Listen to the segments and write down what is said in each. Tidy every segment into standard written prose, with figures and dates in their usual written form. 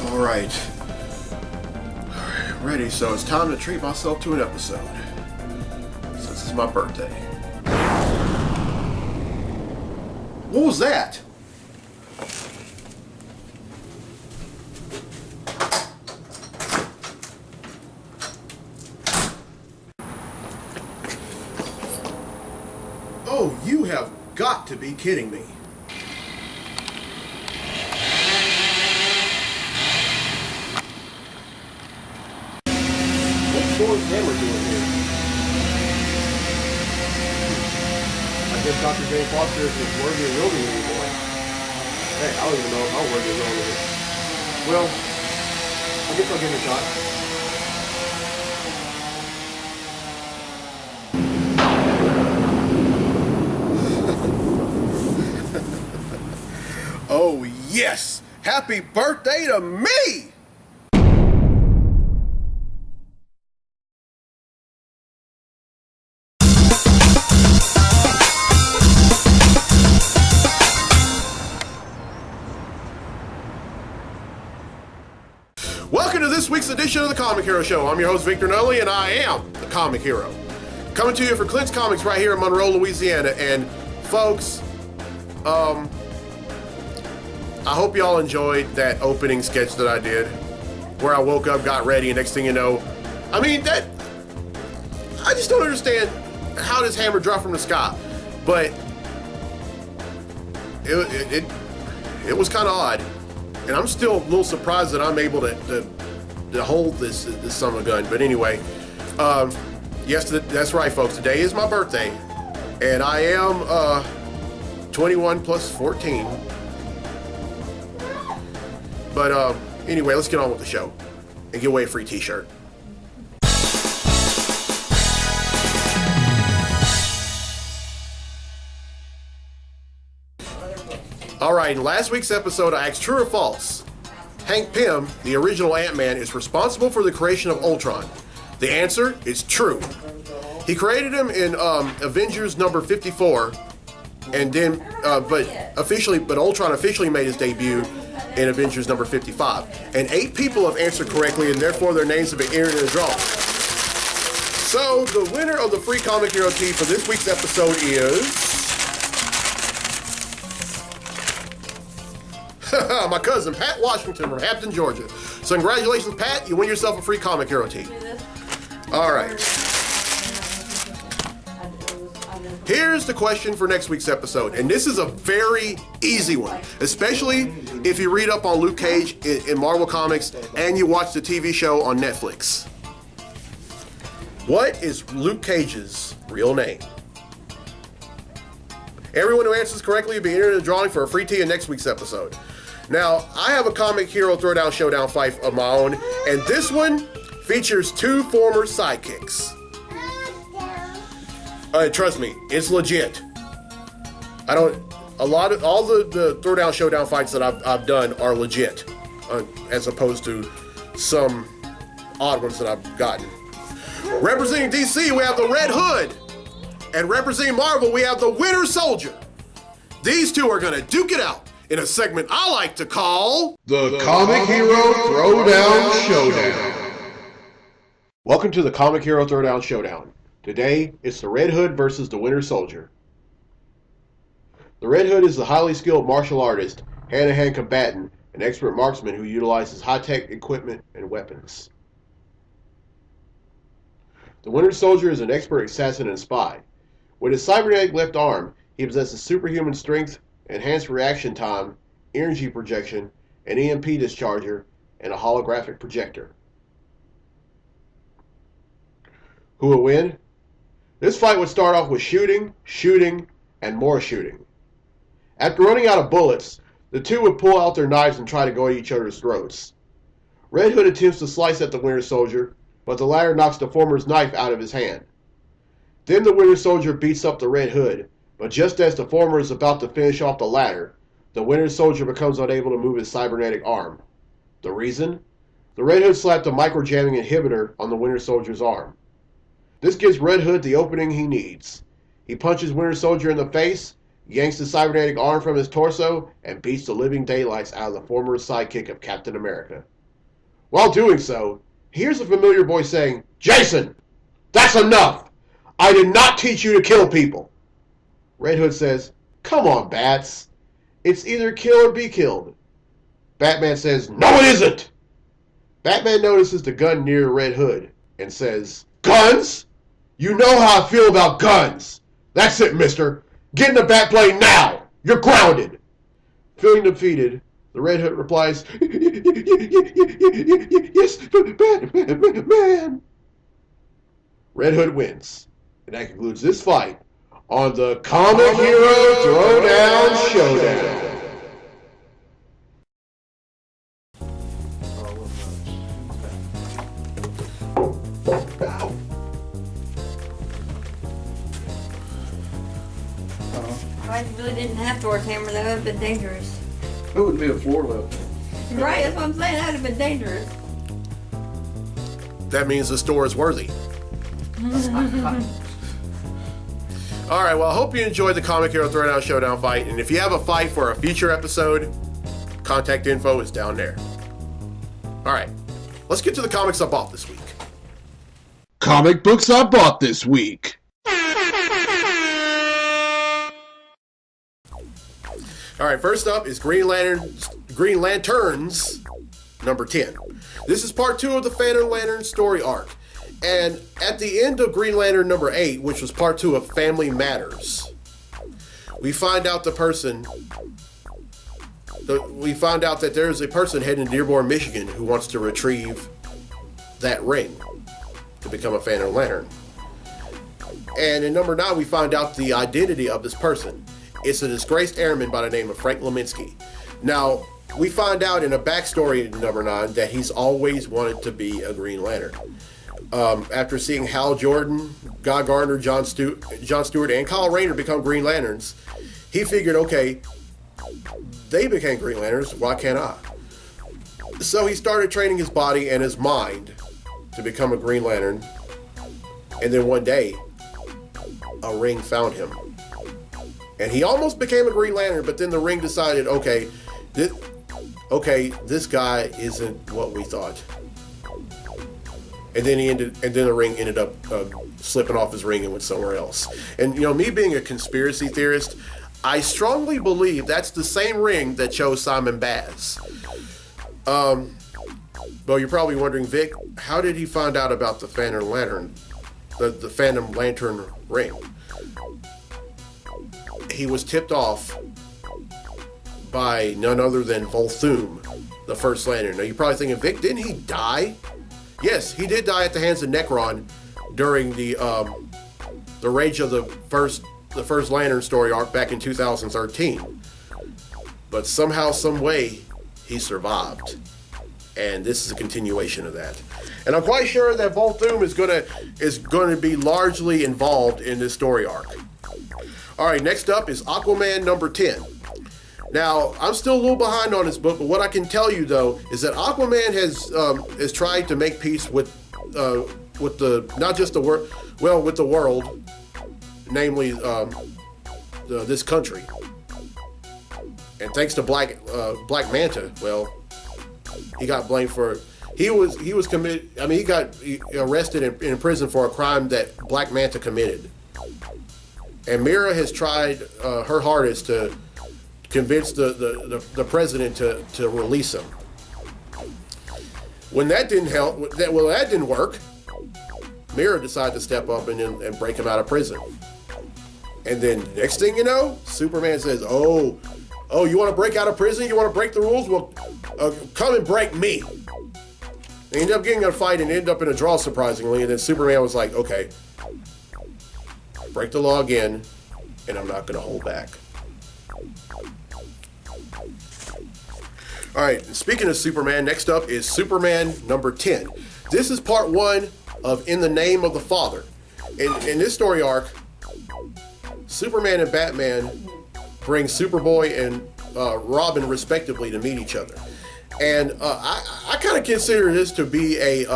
Alright, ready, so it's time to treat myself to an episode, since it's my birthday. What was that? Oh, you have got to be kidding me. What's Hammer doing here? I guess Dr. Jane Foster is worthy of Rogan anymore. Hey, I don't even know if I'm worthy of Rogan. Well, I guess I'll give it a shot. Oh yes! Happy birthday to me! Welcome to this week's edition of the Comic Hero Show. I'm your host, Victor Nolly, and I am the Comic Hero. Coming to you for Clint's Comics right here in Monroe, Louisiana. And folks, I hope y'all enjoyed that opening sketch that I did, where I woke up, got ready, and next thing you know, I just don't understand how this hammer dropped from the sky. But it was kind of odd. And I'm still a little surprised that I'm able to hold this son of a gun. But anyway, yes, that's right, folks. Today is my birthday, and I am 21 plus 14. But anyway, let's get on with the show and give away a free t-shirt. Alright, in last week's episode I asked true or false. Hank Pym, the original Ant-Man, is responsible for the creation of Ultron. The answer is true. He created him in Avengers number 54, and then but Ultron officially made his debut in Avengers number 55. And 8 people have answered correctly, and therefore their names have been entered in the draw. So the winner of the free Comic Hero tee for this week's episode is my cousin, Pat Washington from Hampton, Georgia. So congratulations, Pat. You win yourself a free Comic Hero tee. All right. Here's the question for next week's episode. And this is a very easy one, especially if you read up on Luke Cage in Marvel Comics and you watch the TV show on Netflix. What is Luke Cage's real name? Everyone who answers correctly will be entered in the drawing for a free tee in next week's episode. Now, I have a Comic Hero Throwdown Showdown fight of my own, and this one features 2 former sidekicks. Trust me, it's legit. All the Throwdown Showdown fights that I've done are legit, as opposed to some odd ones that I've gotten. Representing DC, we have the Red Hood. And representing Marvel, we have the Winter Soldier. These two are gonna duke it out in a segment I like to call the Comic Hero Throwdown Showdown. Welcome to the Comic Hero Throwdown Showdown. Today, it's the Red Hood versus the Winter Soldier. The Red Hood is a highly skilled martial artist, hand-to-hand combatant, and expert marksman who utilizes high-tech equipment and weapons. The Winter Soldier is an expert assassin and spy. With his cybernetic left arm, he possesses superhuman strength, enhanced reaction time, energy projection, an EMP discharger, and a holographic projector. Who will win? This fight would start off with shooting, and more shooting. After running out of bullets, the two would pull out their knives and try to go at each other's throats. Red Hood attempts to slice at the Winter Soldier, but the latter knocks the former's knife out of his hand. Then the Winter Soldier beats up the Red Hood, but just as the former is about to finish off the latter, the Winter Soldier becomes unable to move his cybernetic arm. The reason? The Red Hood slapped a microjamming inhibitor on the Winter Soldier's arm. This gives Red Hood the opening he needs. He punches Winter Soldier in the face, yanks the cybernetic arm from his torso, and beats the living daylights out of the former sidekick of Captain America. While doing so, he hears a familiar voice saying, "Jason, that's enough! I did not teach you to kill people!" Red Hood says, "Come on, Bats. It's either kill or be killed." Batman says, "No, it isn't!" Batman notices the gun near Red Hood and says, "Guns? You know how I feel about guns. That's it, mister. Get in the Batplane now. You're grounded." Feeling defeated, the Red Hood replies, "Yes, Batman." Red Hood wins. And that concludes this fight on the Comic Hero Throwdown Showdown. I really didn't have Thor's hammer, that would have been dangerous. It wouldn't be a floor level. Right, that's what I'm saying, that would have been dangerous. That means the store is worthy. All right, well, I hope you enjoyed the Comic Hero Throwdown Showdown fight. And if you have a fight for a future episode, contact info is down there. All right, let's get to the comics I bought this week. Comic books I bought this week. All right, first up is Green Lanterns number 10. This is part 2 of the Phantom Lantern story arc. And at the end of Green Lantern number 8, which was part 2 of Family Matters, we find out that there's a person heading to Dearborn, Michigan who wants to retrieve that ring to become a Phantom Lantern. And in number 9, we find out the identity of this person. It's a disgraced airman by the name of Frank Leminski. Now, we find out in a backstory in number 9 that he's always wanted to be a Green Lantern. After seeing Hal Jordan, Guy Gardner, John Stewart, and Kyle Rayner become Green Lanterns, he figured, okay, they became Green Lanterns, why can't I? So he started training his body and his mind to become a Green Lantern. And then one day, a ring found him. And he almost became a Green Lantern, but then the ring decided, okay, this guy isn't what we thought. And then the ring ended up slipping off his ring and went somewhere else. And me being a conspiracy theorist, I strongly believe that's the same ring that chose Simon Baz. Well, you're probably wondering, Vic, how did he find out about the Phantom Lantern, the Phantom Lantern ring? He was tipped off by none other than Volthoom, the first Lantern. Now you're probably thinking, Vic, didn't he die? Yes, he did die at the hands of Necron during the rage of the first Lantern story arc back in 2013. But somehow, some way, he survived, and this is a continuation of that. And I'm quite sure that Volthoom is going to be largely involved in this story arc. All right, next up is Aquaman number 10. Now, I'm still a little behind on this book, but what I can tell you though is that Aquaman has tried to make peace with the world, namely this country. And thanks to Black Manta, well, he got blamed for he got arrested and in prison for a crime that Black Manta committed. And Mira has tried her hardest to convince the president to release him. When that didn't work, Mira decided to step up and break him out of prison. And then next thing you know, Superman says, oh, you want to break out of prison? You want to break the rules? Well, come and break me. They ended up getting in a fight and ended up in a draw, surprisingly. And then Superman was like, okay, break the law again, and I'm not going to hold back. All right, speaking of Superman, next up is Superman number 10. This is part 1 of In the Name of the Father. In this story arc, Superman and Batman bring Superboy and Robin respectively to meet each other. And I kind of consider this to be a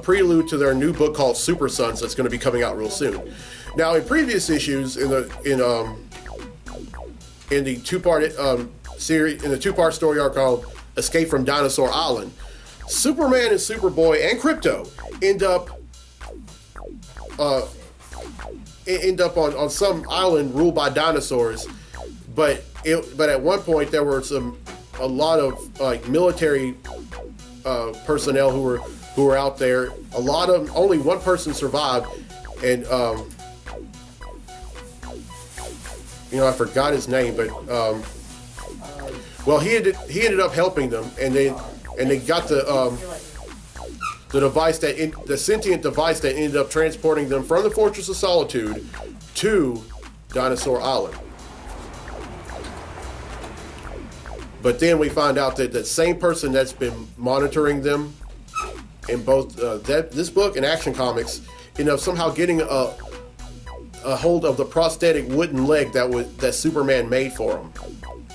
prelude to their new book called Super Sons that's going to be coming out real soon. Now, in previous issues, in the two-part series, in the two-part story arc called Escape from Dinosaur Island, Superman and Superboy and Krypto end up on some island ruled by dinosaurs, but at one point there were a lot of like military personnel who were out there. Only one person survived, and I forgot his name, but well, he ended up helping them, and they got the device the sentient device that ended up transporting them from the Fortress of Solitude to Dinosaur Island. But then we find out that that same person that's been monitoring them in both this book and Action Comics, somehow getting a hold of the prosthetic wooden leg that Superman made for him,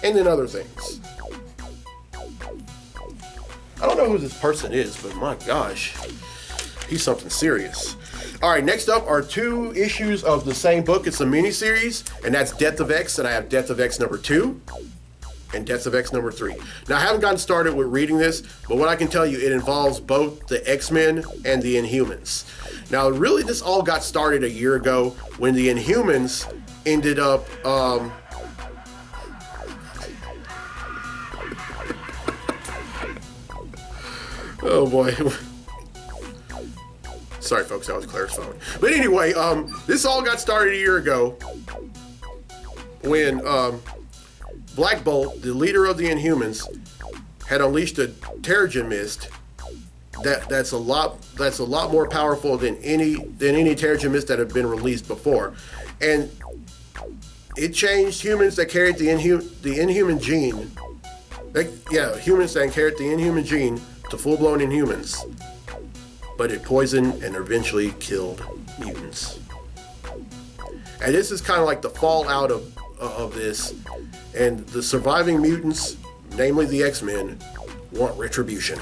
and then other things. I don't know who this person is, but my gosh, he's something serious. All right, next up are 2 issues of the same book. It's a miniseries, and that's Death of X, and I have Death of X number 2 and Death of X number 3. Now, I haven't gotten started with reading this, but what I can tell you, it involves both the X-Men and the Inhumans. Now, really, this all got started a year ago when the Inhumans ended up oh boy. Sorry folks, that was Claire's phone. But anyway, this all got started a year ago when Black Bolt, the leader of the Inhumans, had unleashed a Terrigen Mist that's a lot more powerful than any Terrigen Mist that had been released before. And it changed humans that carried the Inhuman gene. Humans that carried the Inhuman gene to full-blown Inhumans, but it poisoned and eventually killed mutants. And this is kind of like the fallout of this, and the surviving mutants, namely the X-Men, want retribution.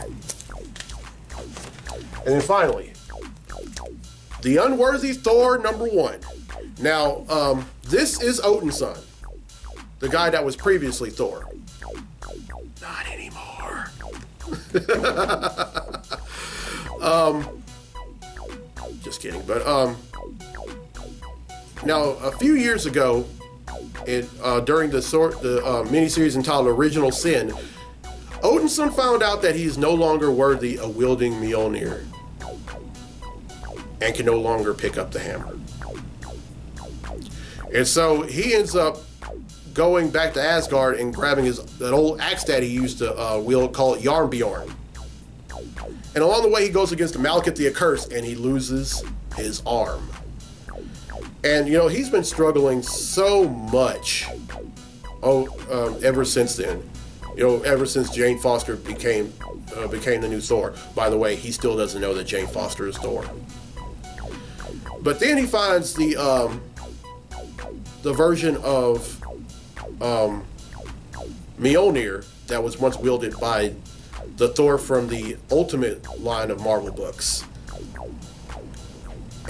And then finally, The Unworthy Thor number 1. Now, this is Odin's son, the guy that was previously Thor. Not anymore. Just kidding. But now a few years ago, during the miniseries entitled Original Sin, Odinson found out that he's no longer worthy of wielding Mjolnir and can no longer pick up the hammer. And so he ends up going back to Asgard and grabbing that old axe that he used to wield, called Jarnbjorn. And along the way, he goes against Malekith the Accursed, and he loses his arm. And he's been struggling so much ever since then. Ever since Jane Foster became the new Thor. By the way, he still doesn't know that Jane Foster is Thor. But then he finds the version of Mjolnir that was once wielded by the Thor from the Ultimate line of Marvel books.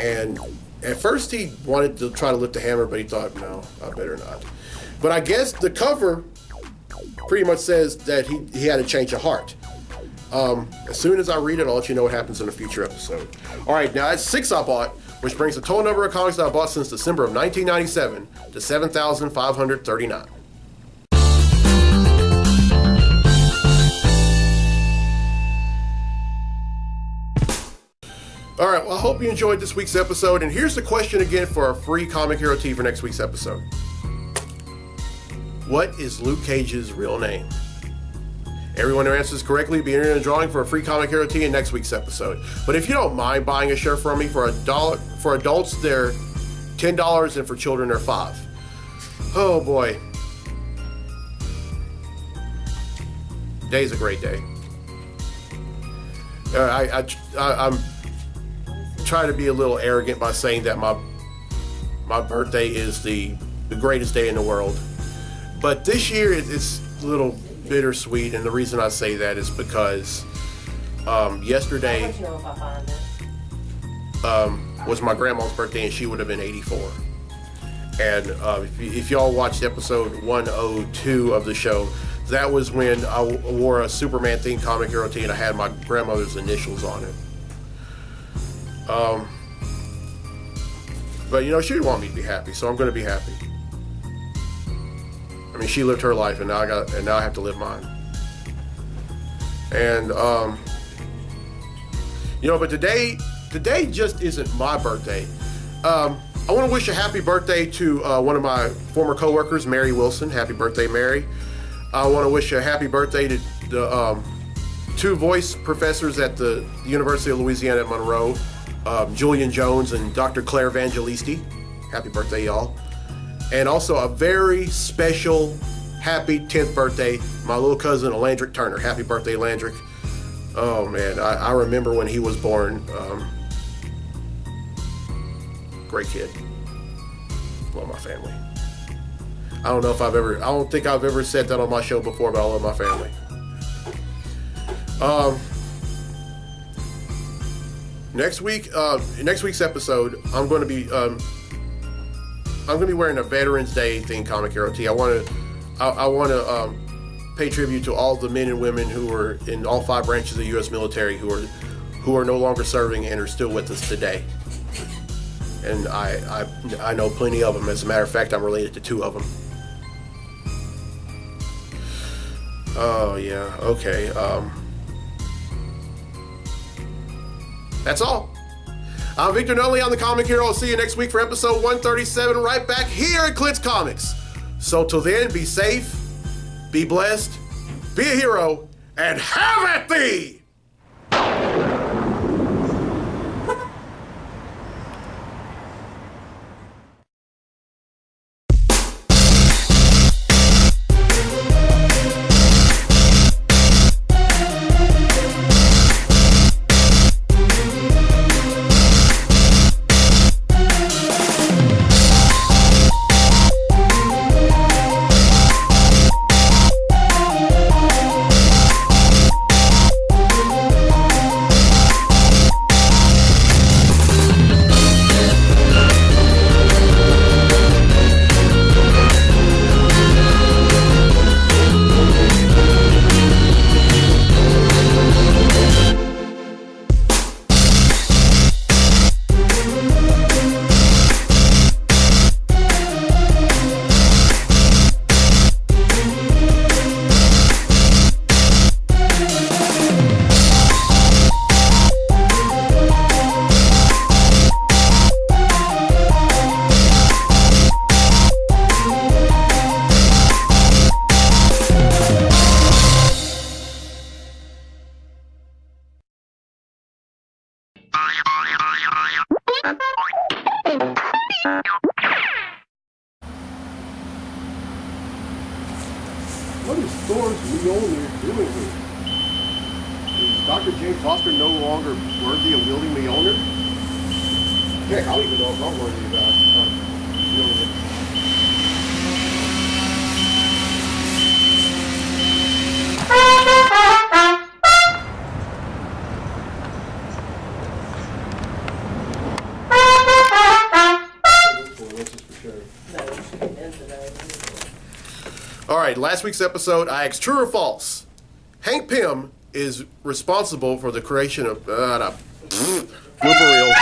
And at first he wanted to try to lift the hammer, but he thought, no, I better not. But I guess the cover pretty much says that he had a change of heart. As soon as I read it, I'll let you know what happens in a future episode. All right, now that's 6 I bought, which brings the total number of comics that I bought since December of 1997 to 7,539. All right, well, I hope you enjoyed this week's episode. And here's the question again for our free Comic Hero Tea for next week's episode. What is Luke Cage's real name? Everyone who answers correctly will be entered in a drawing for a free Comic Hero Tea in next week's episode. But if you don't mind buying a shirt from me, for $1, for adults they're $10, and for children they're $5. Oh boy, today's a great day. I'm trying to be a little arrogant by saying that my birthday is the greatest day in the world. But this year it's a little bittersweet, and the reason I say that is because yesterday was my grandma's birthday, and she would have been 84. And if y'all watched episode 102 of the show, that was when I wore a Superman themed Comic Hero Tee, and I had my grandmother's initials on it. But you know, she didn't want me to be happy, so I'm going to be happy. I mean, she lived her life, and now I have to live mine. And you know, but today just isn't my birthday. I want to wish a happy birthday to one of my former coworkers, Mary Wilson. Happy birthday, Mary. I want to wish a happy birthday to the 2 voice professors at the University of Louisiana at Monroe, Julian Jones and Dr. Claire Evangelisti. Happy birthday, y'all. And also a very special happy 10th birthday, my little cousin, Landrick Turner. Happy birthday, Landrick. Oh man, I remember when he was born. Great kid. Love my family. I don't think I've ever said that on my show before, but I love my family. Next week's episode, I'm going to be wearing a Veterans Day themed Comic Hero Tee. I want to pay tribute to all the men and women who are in all 5 branches of the U.S. military who are no longer serving and are still with us today. And I know plenty of them. As a matter of fact, I'm related to 2 of them. Oh yeah, okay. That's all. I'm Victor Nunley. I'm the Comic Hero. I'll see you next week for episode 137 right back here at Clint's Comics. So till then, be safe, be blessed, be a hero, and have at thee! What is Thor's Mjolnir doing here? Is Dr. Jane Foster no longer worthy of wielding Mjolnir? Heck, I don't even know if I'm worthy of wielding it. All right, last week's episode, I asked true or false. Hank Pym is responsible for the creation of blooper reel.